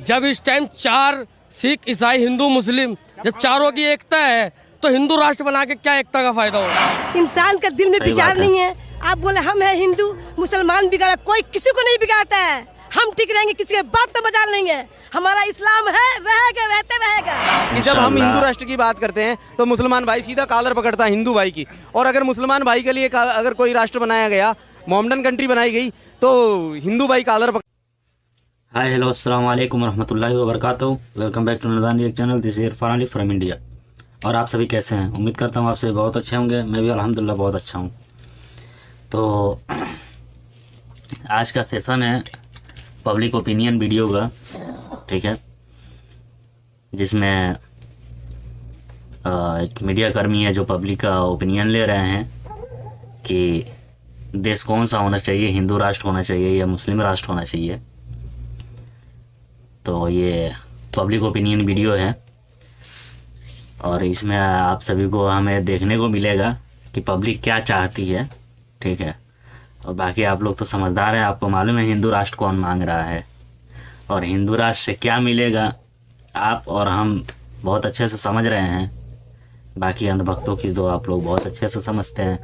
जब इस टाइम 4 सिख ईसाई हिंदू मुस्लिम जब चारों की एकता है तो हिंदू राष्ट्र बना के क्या एकता का फायदा होगा। इंसान का दिल में विचार नहीं है। आप बोले हम है हिंदू मुसलमान बिगाड़ा, कोई किसी को नहीं बिगाड़ता है। हम ठीक रहेंगे, किसी के बाप का मजाल नहीं है। हमारा इस्लाम है, रहेगा, रहते रहेगा। कि जब हम हिंदू राष्ट्र की बात करते हैं तो मुसलमान भाई सीधा कॉलर पकड़ता है हिंदू भाई की, और अगर मुसलमान भाई के लिए अगर कोई राष्ट्र बनाया गया, मोहम्मदन कंट्री बनाई गई, तो हिंदू भाई कॉलर पकड़। हाय हेलो अस्सलाम वालेकुम रहमतुल्लाहि व बरकातहू। वेलकम बैक टू नदान channel. This is Irfan Ali from India. और आप सभी कैसे हैं? उम्मीद करता हूँ आप सभी बहुत अच्छे होंगे। मैं भी अल्हम्दुलिल्लाह बहुत अच्छा हूँ। तो आज का सेशन है पब्लिक ओपिनियन वीडियो का, ठीक है, जिसमें एक मीडिया कर्मी है जो पब्लिक का ओपिनियन ले रहे हैं कि देश कौन सा होना चाहिए, हिंदू राष्ट्र होना चाहिए या मुस्लिम राष्ट्र होना चाहिए। तो ये पब्लिक ओपिनियन वीडियो है और इसमें आप सभी को हमें देखने को मिलेगा कि पब्लिक क्या चाहती है, ठीक है। और बाकी आप लोग तो समझदार हैं, आपको मालूम है हिंदू राष्ट्र कौन मांग रहा है और हिंदू राष्ट्र से क्या मिलेगा, आप और हम बहुत अच्छे से समझ रहे हैं। बाकी अंधभक्तों की तो आप लोग बहुत अच्छे से समझते हैं।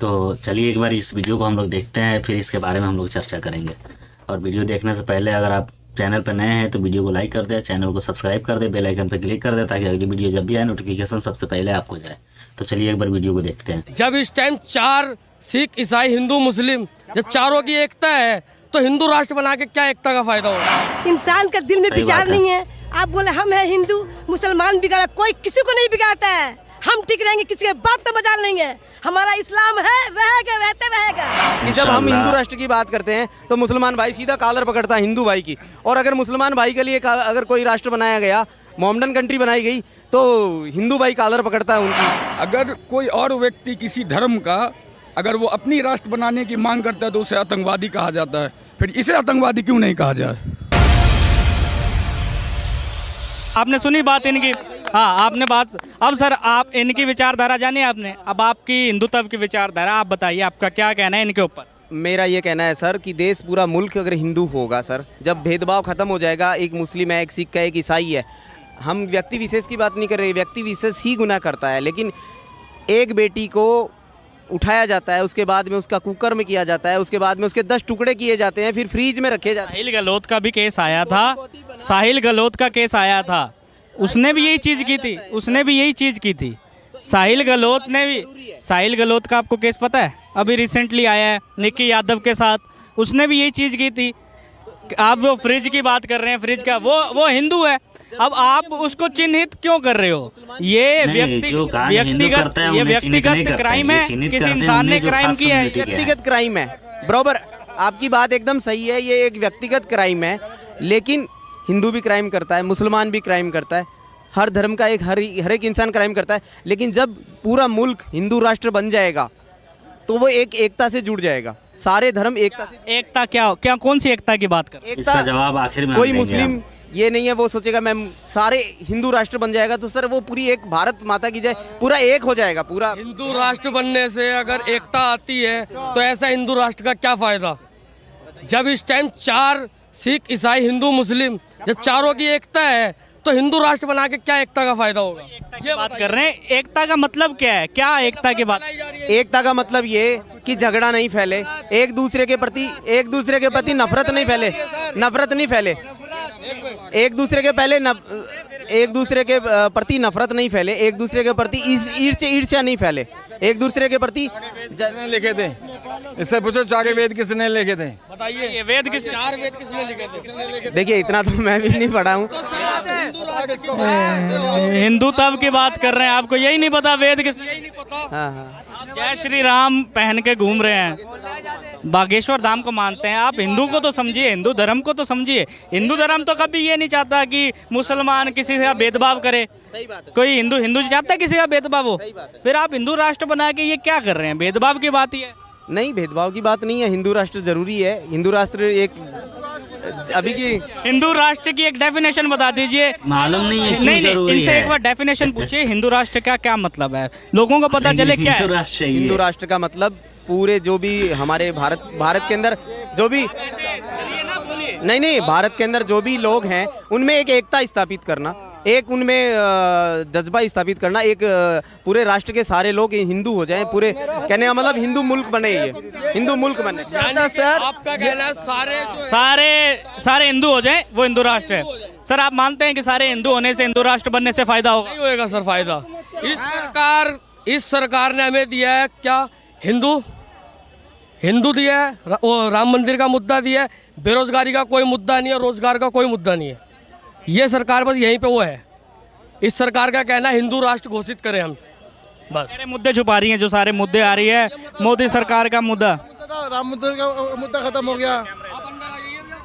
तो चलिए एक बार इस वीडियो को हम लोग देखते हैं, फिर इसके बारे में हम लोग चर्चा करेंगे। और वीडियो देखने से पहले अगर आप चैनल पर नए हैं तो वीडियो को लाइक कर दें, चैनल को सब्सक्राइब कर दें, बेल आइकन पर क्लिक कर दें ताकि अगली वीडियो जब भी आए नोटिफिकेशन सबसे पहले आपको जाए। तो चलिए एक बार वीडियो को देखते हैं। जब इस टाइम 4 सिख ईसाई हिंदू मुस्लिम जब चारों की एकता है तो हिंदू राष्ट्र बना के क्या एकता का फायदा होगा। इंसान का दिल में विचार नहीं है। आप बोले हम है हिंदू मुसलमान बिगाड़ा, कोई किसी को नहीं बिगाड़ता है। हम ठीक रहेंगे, किसी के बाप का मजाल नहीं है। हमारा इस्लाम है, रहेगा, रहते रहेगा। कि जब हम हिंदू राष्ट्र की बात करते हैं तो मुसलमान भाई सीधा कॉलर पकड़ता है हिंदू भाई की, और अगर मुसलमान भाई के लिए अगर कोई राष्ट्र बनाया गया, मोहम्मदन कंट्री बनाई गई, तो हिंदू भाई कॉलर पकड़ता है उनकी। अगर कोई और व्यक्ति किसी धर्म का अगर वो अपनी राष्ट्र बनाने की मांग करता है तो उसे आतंकवादी कहा जाता है। फिर इसे आतंकवादी क्यों नहीं कहा जाए? आपने सुनी बात इनकी? हाँ, आपने बात। अब सर आप इनकी विचारधारा जानिए आपने। अब आपकी हिंदुत्व की विचारधारा आप बताइए, आपका क्या कहना है इनके ऊपर? मेरा ये कहना है सर कि देश पूरा मुल्क अगर हिंदू होगा सर, जब भेदभाव खत्म हो जाएगा, एक मुस्लिम है, एक सिख है, एक ईसाई है, हम व्यक्ति विशेष की बात नहीं कर रहे, व्यक्ति विशेष ही गुनाह करता है, लेकिन एक बेटी को उठाया जाता है, उसके बाद में उसका कुकर में किया जाता है, उसके बाद में उसके 10 टुकड़े किए जाते हैं, फिर फ्रीज में रखे जाते हैं। साहिल गहलोत का भी केस आया था, साहिल गहलोत का केस आया था, उसने भी यही चीज़ की थी, उसने भी यही चीज़ की थी। साहिल गहलोत ने भी, साहिल गहलोत का आपको केस पता है? अभी रिसेंटली आया है निकी यादव के साथ, उसने भी यही चीज़ की थी। आप वो फ्रिज की बात कर रहे हैं, फ्रिज का वो हिंदू है, अब आप उसको चिन्हित क्यों कर रहे हो? ये व्यक्तिगत क्राइम है, किसी इंसान ने क्राइम किया है, व्यक्तिगत क्राइम है। बराबर, आपकी बात एकदम सही है, ये एक व्यक्तिगत क्राइम है, लेकिन हिंदू भी क्राइम करता है, मुसलमान भी क्राइम करता है, हर धर्म का हर एक इंसान क्राइम करता है। लेकिन जब पूरा मुल्क हिंदू राष्ट्र बन जाएगा तो वो एकता से जुड़ जाएगा, सारे धर्म एकता से। एकता क्या कौन सी एकता की बात कर? इसका जवाब आखिर में कोई मुस्लिम ये नहीं है वो सोचेगा मैं सारे हिंदू राष्ट्र बन जाएगा तो सर वो पूरी एक भारत माता की जय पूरा एक हो जाएगा। पूरा हिंदू राष्ट्र बनने से अगर एकता आती है तो ऐसा हिंदू राष्ट्र का क्या फायदा। जब इस टाइम 4 सिख ईसाई हिंदू मुस्लिम जब चारों की एकता है तो हिंदू राष्ट्र बना के क्या एकता का फायदा होगा। ये बात कर रहे हैं, एकता का मतलब क्या है? क्या एकता की बात? एकता का मतलब ये कि झगड़ा नहीं फैले, एक दूसरे के प्रति नफरत नहीं फैले, एक दूसरे के प्रति नफरत नहीं फैले, एक दूसरे के प्रति ईर्ष्या नहीं फैले, एक दूसरे के प्रति। लिखे थे इससे पूछो 4 वेद किसने लिखे थे? बताइए, ये वेद 4 वेद किसने लिखे थे? देखिए इतना तो मैं भी नहीं पढ़ा हूँ। हिंदुत्व की बात कर रहे हैं, आपको यही नहीं पता वेद किसने? यही नहीं पता। हाँ। जय श्री राम पहन के घूम रहे हैं, बागेश्वर धाम को मानते हैं। आप हिंदू को तो समझिए, हिंदू धर्म को तो समझिए। हिंदू धर्म तो कभी ये नहीं चाहता कि मुसलमान किसी से भेदभाव करे। कोई हिंदू चाहता है किसी का भेदभाव हो? फिर आप हिंदू राष्ट्र बना के ये क्या कर रहे हैं? भेदभाव की बात ही है। नहीं, भेदभाव की बात नहीं है, हिंदू राष्ट्र जरूरी है। हिंदू राष्ट्र एक अभी की हिंदू राष्ट्र की एक डेफिनेशन बता दीजिए। मालूम नहीं है, नहीं, इनसे एक बार डेफिनेशन पूछिए, हिंदू राष्ट्र का क्या मतलब है, लोगों को पता चले क्या है। हिंदू राष्ट्र का मतलब पूरे जो भी हमारे भारत के अंदर जो भी नहीं नहीं, भारत के अंदर जो भी लोग हैं उनमें एक एकता स्थापित करना, एक उनमें जज्बा स्थापित करना, एक पूरे राष्ट्र के सारे लोग हिंदू हो जाएं, पूरे कहने का मतलब हिंदू मुल्क बने, ये हिंदू मुल्क बने। सर आपका कहना है सारे हिंदू हो जाएं, वो हिंदू राष्ट्र है। सर आप मानते हैं कि सारे हिंदू होने से, हिंदू राष्ट्र बनने से फायदा होगा? नहीं होएगा सर फायदा। इस सरकार ने हमें दिया है क्या? हिंदू दिया है, राम मंदिर का मुद्दा दिया है, बेरोजगारी का कोई मुद्दा नहीं है, रोजगार का कोई मुद्दा नहीं है। ये सरकार बस यहीं पे वो है। इस सरकार का कहना है हिंदू राष्ट्र घोषित करें हम, बस। सारे मुद्दे छुपा रही हैं, जो सारे मुद्दे आ रही है मोदी सरकार का मुद्दा। राम मंदिर का मुद्दा खत्म हो गया।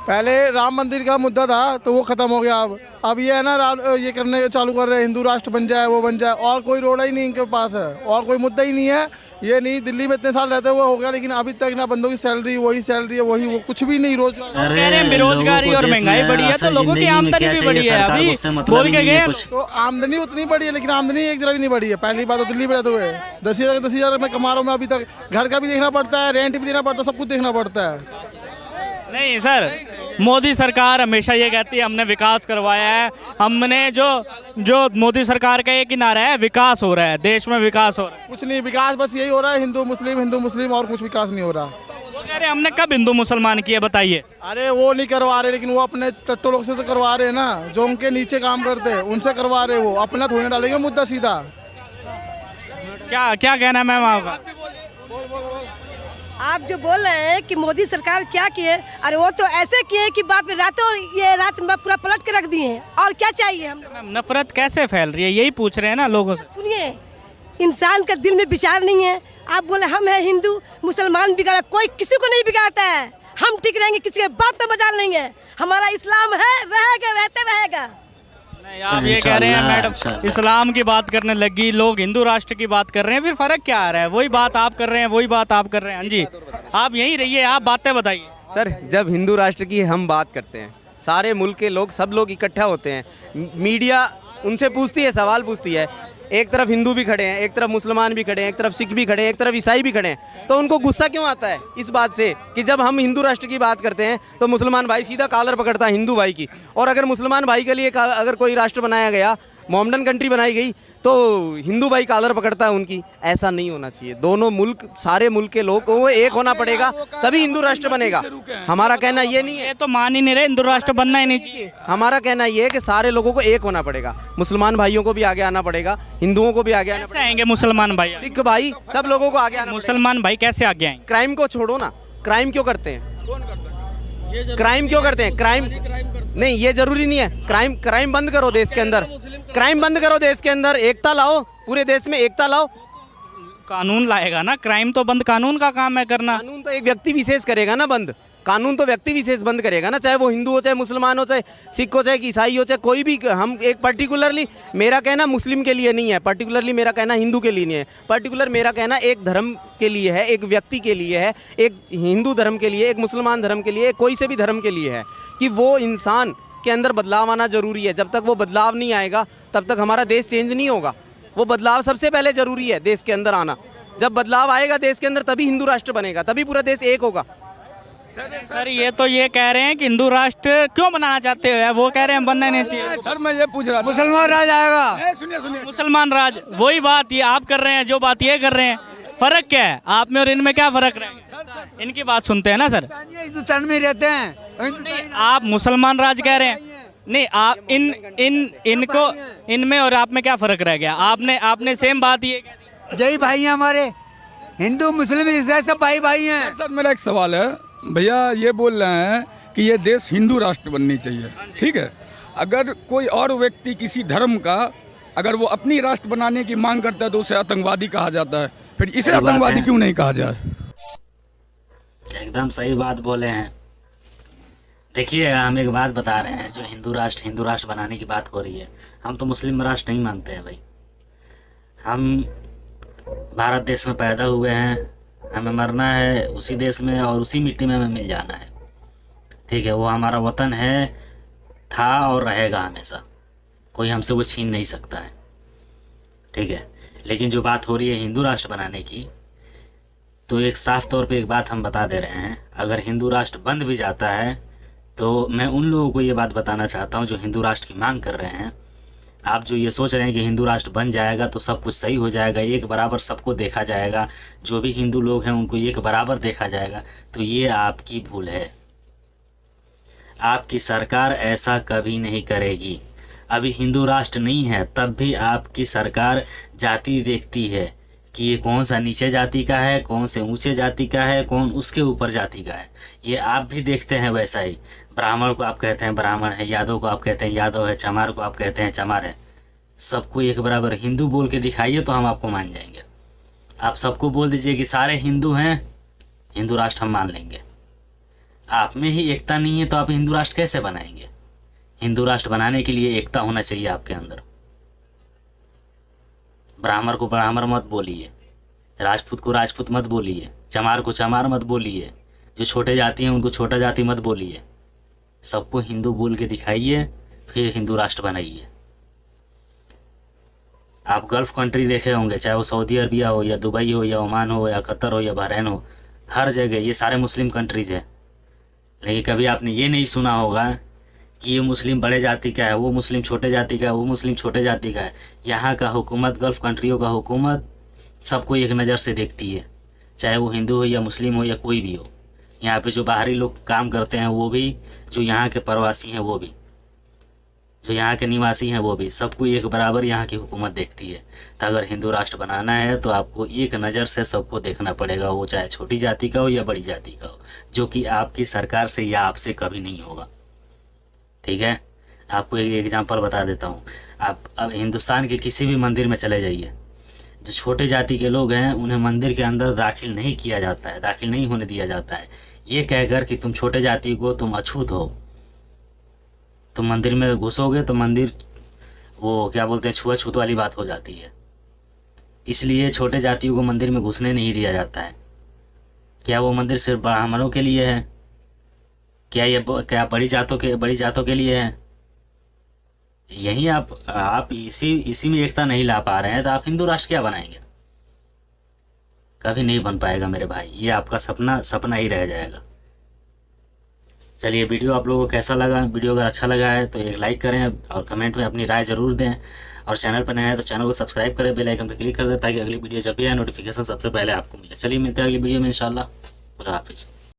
पहले राम मंदिर का मुद्दा था तो वो खत्म हो गया। अब ये है ना, ये करने चालू कर रहे हैं हिंदू राष्ट्र बन जाए, वो बन जाए, और कोई रोड़ा ही नहीं इनके पास है, और कोई मुद्दा ही नहीं है। ये नहीं, दिल्ली में इतने साल रहते हुए हो गया, लेकिन अभी तक ना बंदों की सैलरी वही सैलरी है, वही वो कुछ भी नहीं, रोजगार। कह रहे हैं बेरोजगारी और महंगाई बढ़ी है, तो लोगों की आमदनी भी बढ़ी है। अभी बोल के गए तो आमदनी उतनी बढ़ी है, लेकिन आमदनी एक जरा भी नहीं बढ़ी है। पहली बात तो दिल्ली में रहते हुए 10,000 मैं कमा रहा हूँ मैं अभी तक। घर का भी देखना पड़ता है, रेंट भी देना पड़ता है, सब कुछ देखना पड़ता है। नहीं सर, मोदी सरकार हमेशा ये कहती है हमने विकास करवाया है। हमने जो मोदी सरकार का एक ही नारा है, विकास हो रहा है, देश में विकास हो रहा है। कुछ नहीं, विकास बस यही हो रहा है, हिंदू मुस्लिम, और कुछ विकास नहीं हो रहा। वो कह रहे हैं हमने कब हिंदू मुसलमान किए, बताइए? अरे वो नहीं करवा रहे, लेकिन वो अपने टट्टो लोग से तो करवा रहे हैं ना, जो उनके नीचे काम करते हैं उनसे करवा रहे। वो अपना थोड़ी डालेंगे मुद्दा सीधा। क्या कहना है मैम आपका? आप जो बोल रहे हैं कि मोदी सरकार क्या किए, अरे वो तो ऐसे किए कि बाप रे, ये रात में पूरा पलट के रख दिए हैं। और क्या चाहिए हम? मैम नफरत कैसे फैल रही है, यही पूछ रहे हैं ना लोगों से। सुनिए, इंसान का दिल में विचार नहीं है। आप बोले हम हैं हिंदू, मुसलमान बिगाड़ा, कोई किसी को नहीं बिगाड़ता है। हम ठीक रहेंगे, किसी के बाप का मजाल नहीं है। हमारा इस्लाम है, रहेगा, रहते रहेगा। आप ये कह रहे हैं मैडम, इस्लाम की बात करने लगी, लोग हिंदू राष्ट्र की बात कर रहे हैं, फिर फर्क क्या आ रहा है? वही बात आप कर रहे हैं, वही बात आप कर रहे हैं। हाँ जी, आप यहीं रहिए, आप बातें बताइए। सर, जब हिंदू राष्ट्र की हम बात करते हैं, सारे मुल्क के लोग, सब लोग इकट्ठा होते हैं, मीडिया उनसे पूछती है, सवाल पूछती है। एक तरफ हिंदू भी खड़े हैं, एक तरफ मुसलमान भी खड़े हैं, एक तरफ सिख भी खड़े हैं, एक तरफ ईसाई भी खड़े हैं, तो उनको गुस्सा क्यों आता है इस बात से कि जब हम हिंदू राष्ट्र की बात करते हैं तो मुसलमान भाई सीधा कॉलर पकड़ता है हिंदू भाई की, और अगर मुसलमान भाई के लिए अगर कोई राष्ट्र बनाया गया, मोहम्मडन कंट्री बनाई गई, तो हिंदू भाई कॉलर पकड़ता है उनकी। ऐसा नहीं होना चाहिए। दोनों मुल्क, सारे मुल्क के लोग को एक होना पड़ेगा, तभी हिंदू राष्ट्र बनेगा। हमारा कहना ये नहीं है, ये तो मान ही नहीं रहे, हिंदू राष्ट्र बनना ही नहीं चाहिए। हमारा कहना ये है कि सारे लोगों को एक होना पड़ेगा। मुसलमान भाइयों को भी आगे आना पड़ेगा, हिंदुओं को भी आगे आना कैसे आएंगे मुसलमान भाई? सिख भाई, सब लोगों को आगे आना। मुसलमान भाई कैसे आगे आएंगे? क्राइम को छोड़ो ना, क्राइम क्यों करते हैं? क्राइम क्यों करते हैं? क्राइम नहीं, ये जरूरी नहीं है। क्राइम बंद करो देश के अंदर, क्राइम बंद करो देश के अंदर, एकता लाओ, पूरे देश में एकता लाओ। कानून लाएगा ना, क्राइम तो बंद कानून का काम है करना। कानून तो एक व्यक्ति विशेष करेगा ना बंद, कानून तो व्यक्ति विशेष बंद करेगा ना, चाहे वो हिंदू हो, चाहे मुसलमान हो, चाहे सिख हो, चाहे ईसाई हो, चाहे कोई भी। हम एक पर्टिकुलरली, मेरा कहना मुस्लिम के लिए नहीं है, पर्टिकुलरली मेरा कहना हिंदू के लिए नहीं है, पर्टिकुलर मेरा कहना एक धर्म के लिए है, एक व्यक्ति के लिए है, एक हिंदू धर्म के लिए, एक मुसलमान धर्म के लिए, कोई से भी धर्म के लिए है कि वो इंसान के अंदर बदलाव आना जरूरी है। जब तक वो बदलाव नहीं आएगा तब तक हमारा देश चेंज नहीं होगा। वो बदलाव सबसे पहले जरूरी है देश के अंदर आना। जब बदलाव आएगा देश के अंदर, तभी हिंदू राष्ट्र बनेगा, तभी पूरा देश एक होगा। सर ये तो ये कह रहे हैं कि हिंदू राष्ट्र क्यों बनाना चाहते हो? वो कह रहे हैं बनना नहीं चाहिए। सर मैं ये पूछ रहा था, मुसलमान राज आएगा। सुनिए, मुसलमान राज, वही बात ये आप कर रहे हैं, जो बात ये कर रहे हैं, फर्क क्या है? आप में और इनमें क्या फर्क रहेगा? इनकी बात सुनते हैं ना सर। हिंदुस्तान में रहते हैं। नहीं, आप मुसलमान राज कह रहे हैं, नहीं आप इनको, इनमें और आप में क्या फर्क रह गया? आपने सेम बात ये कह दी। जय भाई हैं हमारे, हिंदू मुस्लिम ईसाई सब भाई भाई हैं। सर मेरा एक सवाल है, भैया ये बोल रहे हैं कि ये देश हिंदू राष्ट्र बननी चाहिए, ठीक है। अगर कोई और व्यक्ति किसी धर्म का अगर वो अपनी राष्ट्र बनाने की मांग करता है तो उसे आतंकवादी कहा जाता है, फिर इसे आतंकवादी क्यों नहीं कहा जाए? एकदम सही बात बोले हैं। देखिए हम एक बात बता रहे हैं, जो हिंदू राष्ट्र बनाने की बात हो रही है, हम तो मुस्लिम राष्ट्र नहीं मानते हैं भाई। हम भारत देश में पैदा हुए हैं, हमें मरना है उसी देश में और उसी मिट्टी में हमें मिल जाना है, ठीक है। वो हमारा वतन है, था और रहेगा हमेशा, कोई हमसे वो छीन नहीं सकता है, ठीक है। लेकिन जो बात हो रही है हिंदू राष्ट्र बनाने की, तो एक साफ तौर पे एक बात हम बता दे रहे हैं, अगर हिंदू राष्ट्र बन भी जाता है तो मैं उन लोगों को ये बात बताना चाहता हूँ जो हिंदू राष्ट्र की मांग कर रहे हैं। आप जो ये सोच रहे हैं कि हिंदू राष्ट्र बन जाएगा तो सब कुछ सही हो जाएगा, एक बराबर सबको देखा जाएगा, जो भी हिंदू लोग हैं उनको एक बराबर देखा जाएगा, तो ये आपकी भूल है। आपकी सरकार ऐसा कभी नहीं करेगी। अभी हिंदू राष्ट्र नहीं है तब भी आपकी सरकार जाति देखती है कि ये कौन सा नीचे जाति का है, कौन से ऊंचे जाति का है, कौन उसके ऊपर जाति का है, ये आप भी देखते हैं। वैसा ही ब्राह्मण को आप कहते हैं ब्राह्मण है, यादव को आप कहते हैं यादव है, चमार को आप कहते हैं चमार है। सबको एक बराबर हिंदू बोल के दिखाइए तो हम आपको मान जाएंगे। आप सबको बोल दीजिए कि सारे हिंदू हैं, हिंदू राष्ट्र हम मान लेंगे। आप में ही एकता नहीं है तो आप हिंदू राष्ट्र कैसे बनाएंगे? हिंदू राष्ट्र बनाने के लिए एकता होना चाहिए आपके अंदर। ब्राह्मण को ब्राह्मण मत बोलिए, राजपूत को राजपूत मत बोलिए, चमार को चमार मत बोलिए, जो छोटे जाति हैं उनको छोटा जाति मत बोलिए। सबको हिंदू बोल के दिखाइए, फिर हिंदू राष्ट्र बनाइए। आप गल्फ कंट्री देखे होंगे, चाहे वो सऊदी अरबिया हो या दुबई हो या ओमान हो या कतर हो या बहरैन हो, हर जगह ये सारे मुस्लिम कंट्रीज हैं। लेकिन कभी आपने ये नहीं सुना होगा कि ये मुस्लिम बड़े जाति का है, वो मुस्लिम छोटे जाति का है, वो मुस्लिम छोटे जाति का है। यहाँ का हुकूमत, गल्फ कंट्रियों का हुकूमत सबको एक नज़र से देखती है, चाहे वो हिंदू हो या मुस्लिम हो या कोई भी हो। यहाँ पे जो बाहरी लोग काम करते हैं वो भी, जो यहाँ के प्रवासी हैं वो भी, जो यहाँ के निवासी हैं वो भी, सबको एक बराबर यहाँ की हुकूमत देखती है। तो अगर हिंदू राष्ट्र बनाना है तो आपको एक नज़र से सबको देखना पड़ेगा, वो चाहे छोटी जाति का हो या बड़ी जाति का हो, जो कि आपकी सरकार से या आपसे कभी नहीं होगा। ठीक है, आपको एक एग्जांपल बता देता हूँ। आप अब हिंदुस्तान के किसी भी मंदिर में चले जाइए, जो छोटे जाति के लोग हैं उन्हें मंदिर के अंदर दाखिल नहीं किया जाता है, दाखिल नहीं होने दिया जाता है, ये कहकर कि तुम छोटे जाति को, तुम अछूत हो, तुम मंदिर में घुसोगे तो मंदिर वो क्या बोलते हैं, छुआछूत वाली बात हो जाती है। इसलिए छोटे जातियों को मंदिर में घुसने नहीं दिया जाता है। क्या वो मंदिर सिर्फ ब्राह्मणों के लिए है? क्या बड़ी जातों के लिए है? यही आप इसी में एकता नहीं ला पा रहे हैं तो आप हिंदू राष्ट्र क्या बनाएंगे? कभी नहीं बन पाएगा मेरे भाई, ये आपका सपना ही रह जाएगा। चलिए, वीडियो आप लोगों को कैसा लगा? वीडियो अगर अच्छा लगा है तो एक लाइक करें और कमेंट में अपनी राय ज़रूर दें, और चैनल पर नया है तो चैनल को सब्सक्राइब करें, बेल आइकन पर क्लिक कर दें ताकि अगली वीडियो जब भी आए नोटिफिकेशन सबसे पहले आपको मिले। चलिए, मिलते हैं अगली वीडियो में इंशाल्लाह। खुदा हाफिज़।